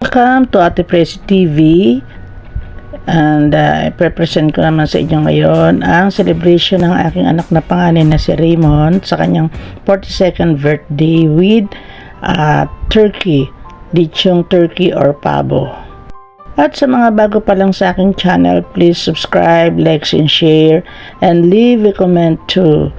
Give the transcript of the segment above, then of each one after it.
Welcome to Ate Presi TV, and i-present ko naman sa inyo ngayon ang celebration ng aking anak na panganay na si Raymond sa kanyang 42nd birthday with turkey, lechong turkey or pabo. At sa mga bago pa lang sa aking channel, please subscribe, like, and share, and leave a comment too.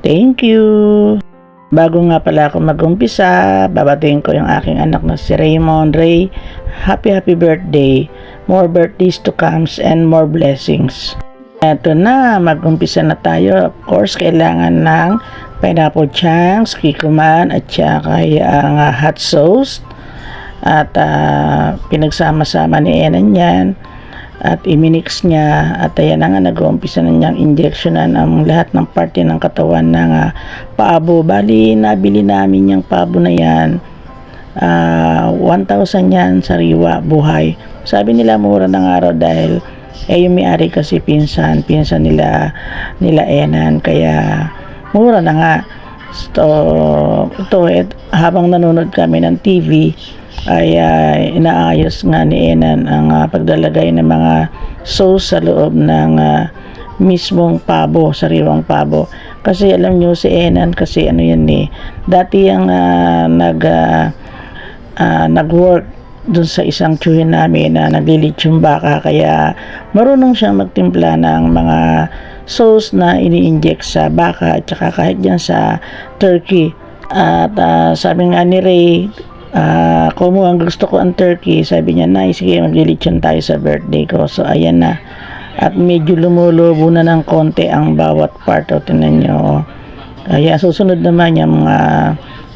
Thank you! Bago nga pala ako mag-umpisa, babatiin ko yung aking anak na si Raymond. Ray, happy birthday. More birthdays to come and more blessings. Eto na, mag-umpisa na tayo. Of course, kailangan ng pineapple chunks, kikuman, at saka ang hot sauce. At pinagsama-sama ni Enan yan. At iminix niya, at ayan na nga, nag-uumpisa na niyang injectionan ang lahat ng parte ng katawan ng pabo. Bali, nabili namin yung pabo na yan, 1,000 yan, sariwa, buhay. Sabi nila mura ng araw dahil yung may-ari kasi pinsan nila Enan, kaya mura na nga. So, habang nanonood kami ng TV, ay inaayos nga ni Enan ang paglalagay ng mga sauce sa loob ng mismong pabo, sariwang pabo. Kasi alam nyo si Enan, kasi ano yan dati yung nag-work dun sa isang tsuhin namin na naglilitsong baka, kaya marunong siyang magtimpla ng mga sauce na ini-inject sa baka at saka kahit dyan sa turkey. At sabi nga ni Ray, kung ang gusto ko ang turkey, sabi niya, nice, sige, maglilitsyon tayo sa birthday ko. So ayan na, at medyo lumulubo na ng konti ang bawat part. O tingnan nyo, kaya susunod naman yung mga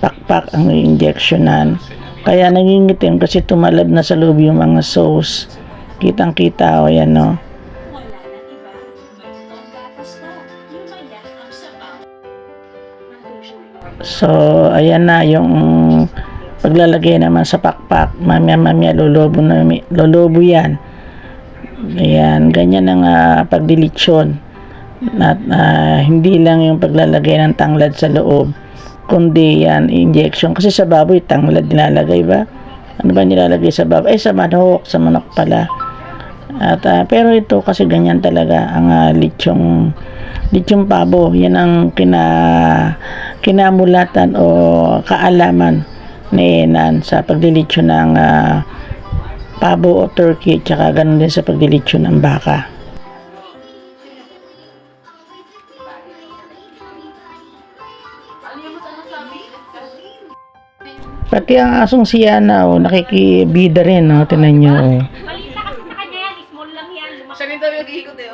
pakpak ang injectionan, kaya nangingitim kasi tumalab na sa loob yung mga sauce, kitang kita. O yan no. So ayan na yung paglalagay naman sa pakpak. Mamaya lulubo yan. Ayan, ganyan ang pagdilitsyon. At hindi lang yung paglalagay ng tanglad sa loob, kundi yan injection. Kasi sa baboy tanglad nilalagay ba? Ano ba nilalagay sa baboy? Sa manok pala. At pero ito kasi ganyan talaga ang lechong pabo. Yan ang kinamulatan o kaalaman ni Enan sa paglilitsyon ng pabo o turkey, tsaka ganun din sa paglilitsyon ng baka. Pati ang asong Siana nakikibida rin, tinan nyo. Malita kasi sa kanya yan, small lang yan. Siya rin daw yung iikot eh.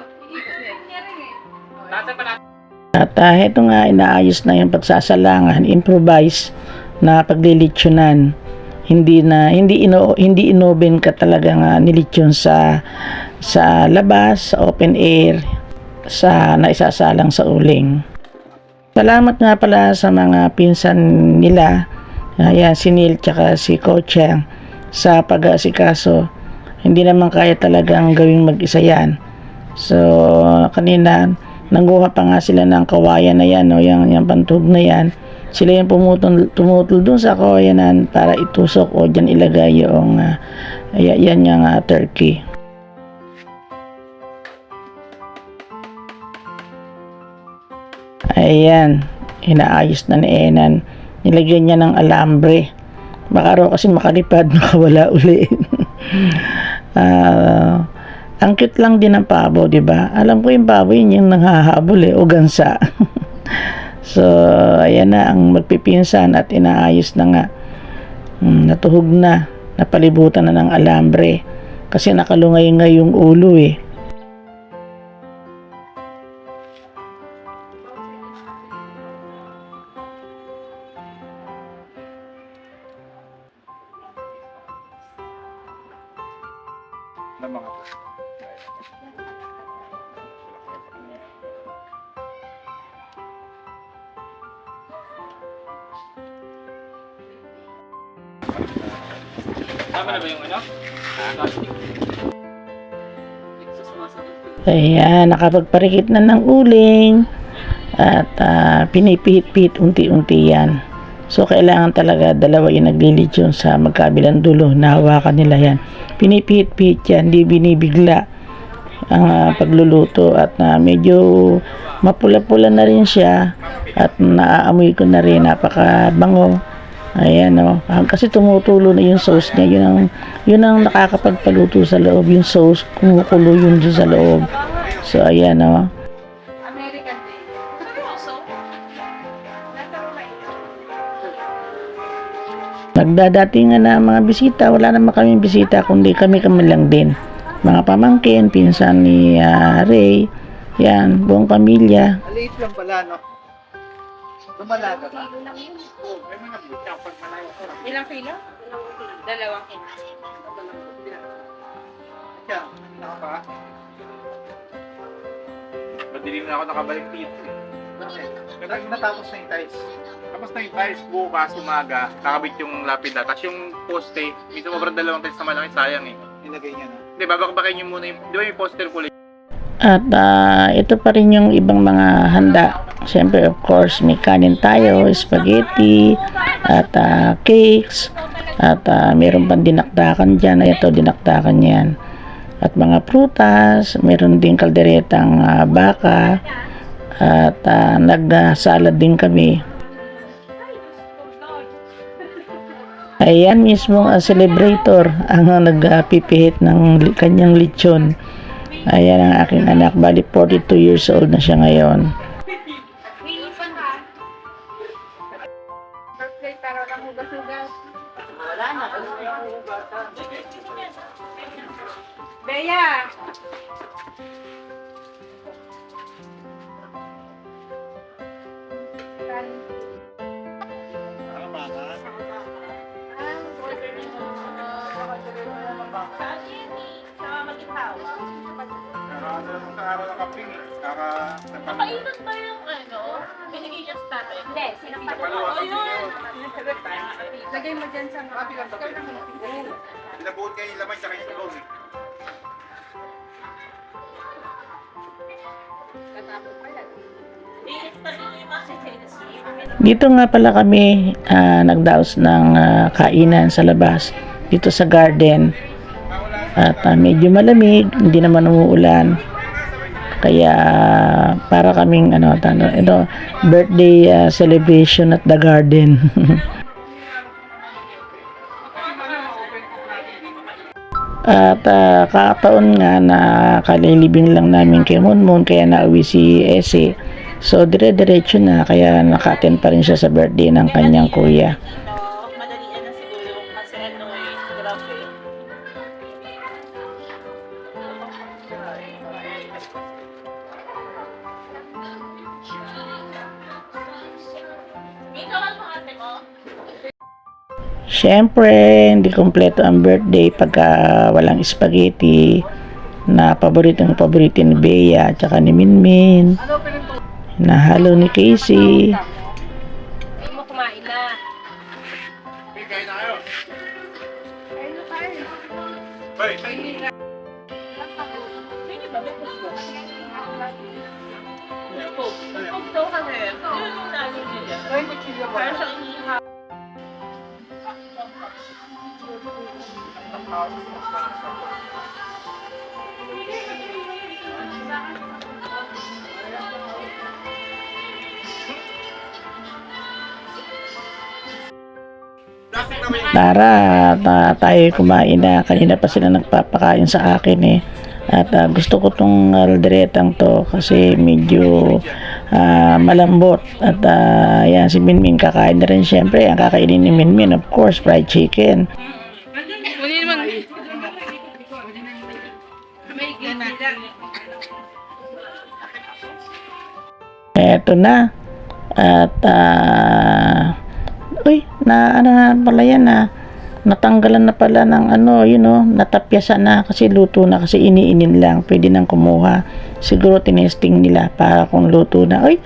At ito nga, inaayos na yung pagsasalangan, improvise na paglilitsyonan. Hindi inoven ka talaga nga nilitsyon sa labas, sa open air, sa naisasalang sa uling. Salamat nga pala sa mga pinsan nila, si Neil tsaka si Kochang, sa pag-aasikaso. Hindi naman kaya talagang gawing mag-isa yan. So kanina nangguha pa nga sila ng kawayan na yan, yung pantug na yan. Sila yung tumutol dun sa kawayanan para itusok o dyan ilagay yung yan yung turkey. Ayan, inaayos na ni Enan. Nilagyan niya ng alambre, baka raw kasi makalipad, makawala uli. Ang cute lang din ng pabo, di ba? Alam ko yung pabo yun yung nanghahabol o gansa. So ayan na ang magpipinsan at inaayos na nga. Natuhog na, napalibutan na ng alambre kasi nakalungay nga yung ulo Tama na ba yung ano? Ayan, nakapagparikit na ng uling at pinipihit-pihit unti-unti yan. So, kailangan talaga dalawa yung naglilitsyon sa magkabilang dulo na hawakan nila yan. Pinipihit-pihit yan, hindi binibigla ang pagluluto at medyo mapula-pula na rin siya at naaamoy ko na rin, napakabango. Ayan o, kasi tumutulo na yung sauce niya, yun ang nakakapagpaluto sa loob, yung sauce, kumukulo yun dun sa loob. So ayan o. American day. Also, Nagdadatingan na mga bisita, wala naman kaming bisita, kundi kami lang din. Mga pamangkin, pinsan ni Ray, yan, buong pamilya. Maliit lang pala, no? Lumalaga ka. kilo lang yun. Oo, may mga butya pag malayo ko. Ilang kilo? Dalawang kilo. Siya, naka pa? Madilim na ako nakabalik dito. Bakit? Kasi natapos na yung tiles. Tapos na yung tiles, bukas, umaga, nakabit yung lapida. Tapos yung poste, minsan sobrang dalawang tiles na malaki, sayang eh. Nilagay niya na. Hindi, babakbakin niyo muna yung, di ba yung poster kulay? At ito pa rin yung ibang mga handa. Siyempre, of course, may kanin tayo, spaghetti, at cakes, at meron pang dinakdakan dyan. Ito, dinakdakan yan. At mga prutas, meron din kalderetang baka, at nagsalad din kami. Ayan mismo ang celebrator ang nagpipihit ng kanyang lechon. Ayan ang aking anak, bali 42 years old na siya ngayon. Nagbihilipan ka. Birthday, pero lang hugas-hugas. Wala na. Bea! Sa araw ng kaping eh. Nakainot ba yung binigay niya sa tatay? Hindi, sinakpan ko. Palawa Oh, yun! Lagay mo dyan sa mga Pinabuot kayo yung laman tsaka yung tulog eh. Dito nga pala kami nagdaos ng kainan sa labas, dito sa garden. At medyo malamig, hindi naman umuulan. Kaya para kaming birthday celebration at the garden. At kakataon nga na kalilibing lang namin kay Monmon, kaya nauwi si Ese. So dire-diretso na, kaya naka-attend pa rin siya sa birthday ng kanyang kuya. Madalian na siguro kasi grabe. Ikaw ang ate mo? Siyempre, hindi kompleto ang birthday pagka walang spaghetti na paboritong ni Bea at saka ni Minmin, na halo ni Casey. Hindi mo kumain na. Okay, kain na kayo. Kain na tayo. Hoy! Sige ba? Pag daw kasi, yun yung lalo nila. Ay, kuchilyo ba? Para sa inihaw. Plastic naman yung Tara, tayo kumain na. Kanina pa sila nagpapakain sa akin eh. At gusto ko tong alderetang to kasi medyo malambot. At yan, si Minmin kakain na rin syempre. Ang kakainin ni Minmin, of course, fried chicken. Muli naman. May gana. Eto na. At uy, na pala yan natanggalan na pala ng natapyasan na kasi luto na, kasi iniinin lang, pwede nang kumuha. Siguro tinesting nila para kung luto na. Uy,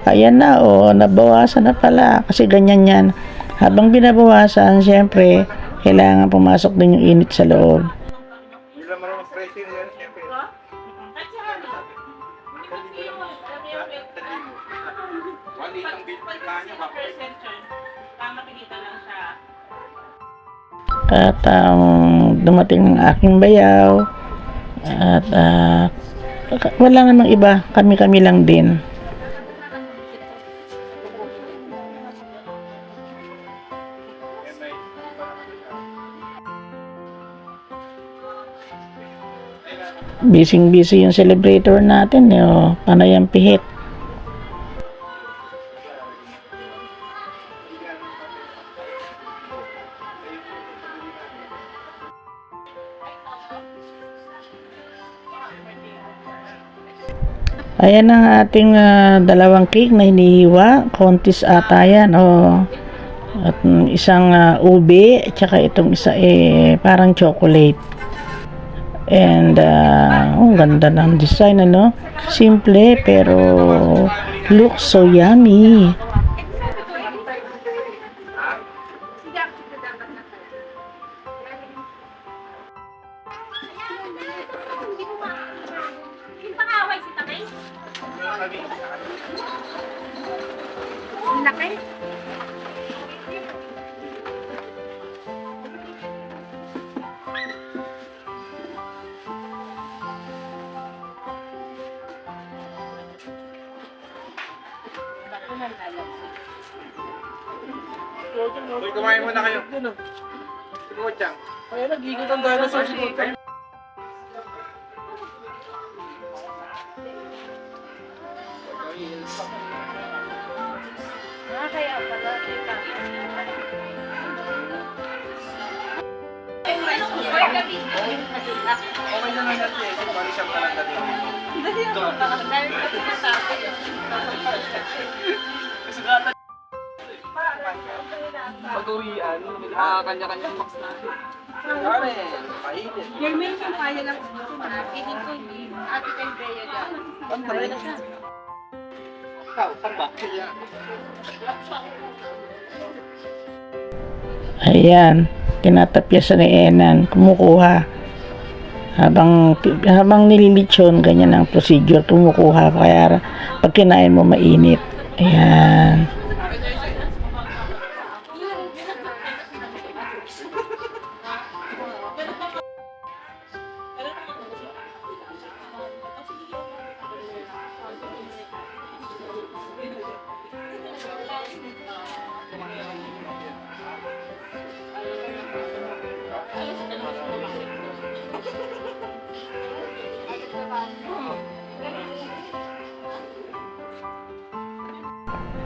ayan na, nabawasan na pala kasi ganyan yan. Habang binabawasan, syempre kailangan pumasok din yung init sa loob. Hindi lang marunong pressure yan, siyempre. Wali ang bit niya, At dumating ang aking bayaw. At wala namang iba. Kami-kami lang din. Busy yung celebrator natin. Panay ang pihit. Ayan ang ating dalawang cake na hinihiwa. Kontis ata yan. At isang ube. At saka itong isa parang chocolate. And ganda ng design, ano? Simple pero looks so yummy. Laki. Uy, kumain muna kayo. Sige mo, Chang. Kaya nagigit ang dinosaur si Kuya. Kaya pala. Okay naman natin eh. Bali siyang kalanda din. Dahil sa sinasabi yun. Pag-uwian, kanya-kanyang box natin. Karen, painit. Yung main yung kaya lang. Inig ko yung ate kay Bea dyan. Kaya na siya. Ikaw, saan ba? Ayan, tinatapyasan ni Enan, kumukuha. Habang nililitsyon, ganyan ang procedure, kumukuha. Kaya pag kinain mo, mainit. Ayan.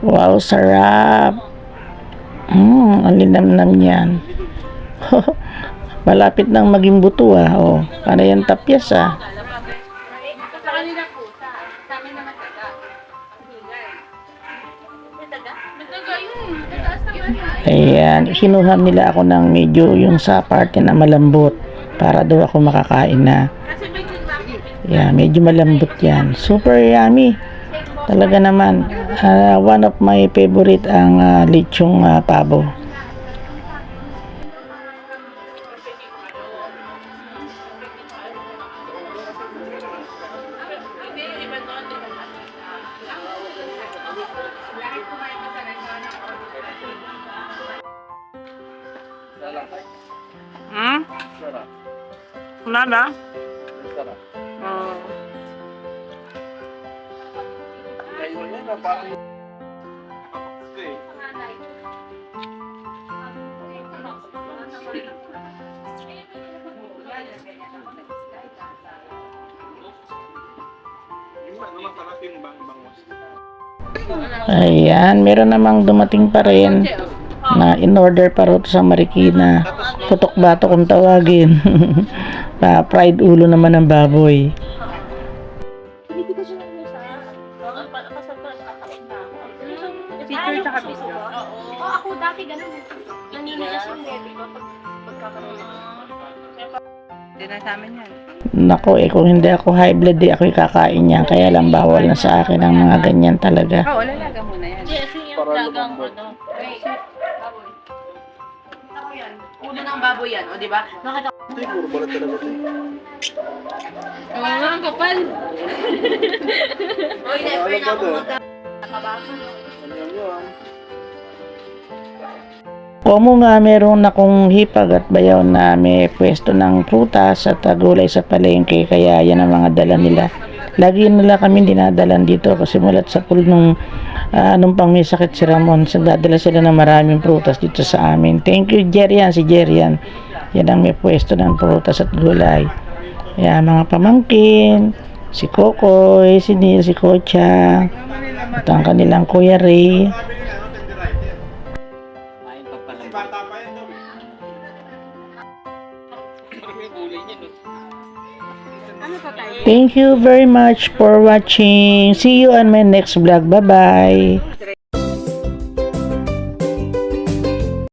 Wow, sarap. Ang linamnam yan. Malapit nang maging buto para yan tapyas Sa kanila po, sa amin naman taga. Nagtaga yun. Tataas naman. Ayan, kinuha nila ako ng medyo yung sa parte na malambot para daw ako makakain na. Kasi may tinlaki. Yeah, medyo malambot yan. Super yummy. Talaga naman. One of my favorite ang lechong pabo. Wala na? Ayan, meron namang dumating pa rin na in-order pa rin sa Marikina. Putok bato kung tawagin. Fried ulo naman ng baboy. Hindi ko siya naman sa nakakain na ako. Picture sa kabisa. Oo, ako dati ganun. Naninigas yung baby ko pagkakaroon. Hindi na sa amin yan. Nako kung hindi ako high blood ako kakain yan. Kaya lang bawal na sa akin ang mga ganyan talaga. Oo, lalaga muna yan. Kasi yung dagang baboy. Ako yan. Ulo ng baboy yan, o di ba? Nakita ko. Puro balat talaga ito. Oo, ang kapal. Uy, never na ako to? nakabasa. Komo nga meron akong hipag at bayaw na may pwesto ng prutas at gulay sa palengke, kaya yan ang mga dala nila. Lagi nila kami dinadalan dito kasi mulat sa pool nung nung pang may sakit si Ramon, dadala sila ng maraming prutas dito sa amin. Thank you Jerian, si Jerian. Yan ang may pwesto ng prutas at gulay. Kaya mga pamangkin, si Kokoy, si Neil, si Kocha, at ang kanilang Kuya Ray. Bata pa yan daw. Thank you very much for watching. See you on my next vlog. Bye-bye.